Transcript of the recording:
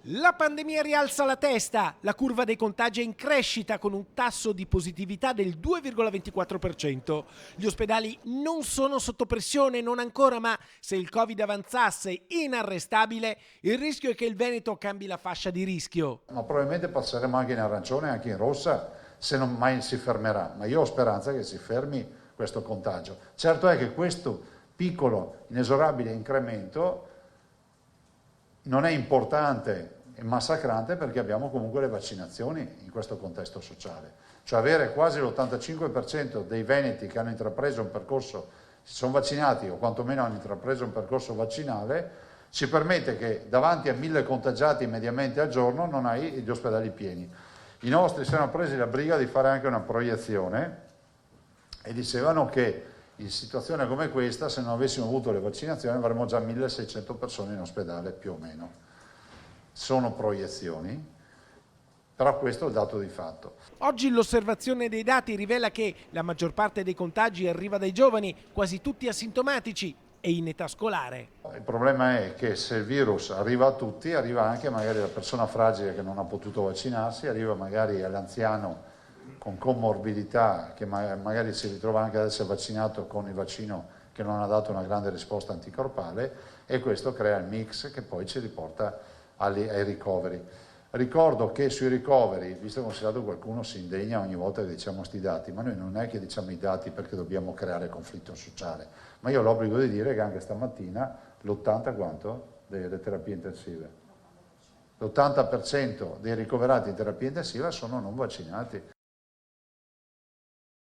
La pandemia rialza la testa, la curva dei contagi è in crescita con un tasso di positività del 2,24%. Gli ospedali non sono sotto pressione, non ancora, ma se il Covid avanzasse inarrestabile, il rischio è che il Veneto cambi la fascia di rischio. Ma probabilmente passeremo anche in arancione e anche in rossa se non mai si fermerà, ma io ho speranza che si fermi questo contagio. Certo è che questo piccolo, inesorabile incremento non è importante e massacrante perché abbiamo comunque le vaccinazioni in questo contesto sociale. Cioè avere quasi l'85% dei veneti che hanno intrapreso un percorso, si sono vaccinati o quantomeno hanno intrapreso un percorso vaccinale, ci permette che davanti a 1000 contagiati mediamente al giorno non hai gli ospedali pieni. I nostri si erano presi la briga di fare anche una proiezione e dicevano che in situazione come questa, se non avessimo avuto le vaccinazioni, avremmo già 1600 persone in ospedale più o meno. Sono proiezioni, però questo è il dato di fatto. Oggi l'osservazione dei dati rivela che la maggior parte dei contagi arriva dai giovani, quasi tutti asintomatici e in età scolare. Il problema è che se il virus arriva a tutti, arriva anche magari alla persona fragile che non ha potuto vaccinarsi, arriva magari all'anziano con comorbidità che magari si ritrova anche ad essere vaccinato con il vaccino che non ha dato una grande risposta anticorpale, e questo crea il mix che poi ci riporta ai ricoveri. Ricordo che sui ricoveri, visto che considerato qualcuno si indegna ogni volta che diciamo questi dati, ma noi non è che diciamo i dati perché dobbiamo creare conflitto sociale, ma io ho l'obbligo di dire che anche stamattina l'80 quanto delle terapie intensive? L'80% dei ricoverati in terapia intensiva sono non vaccinati.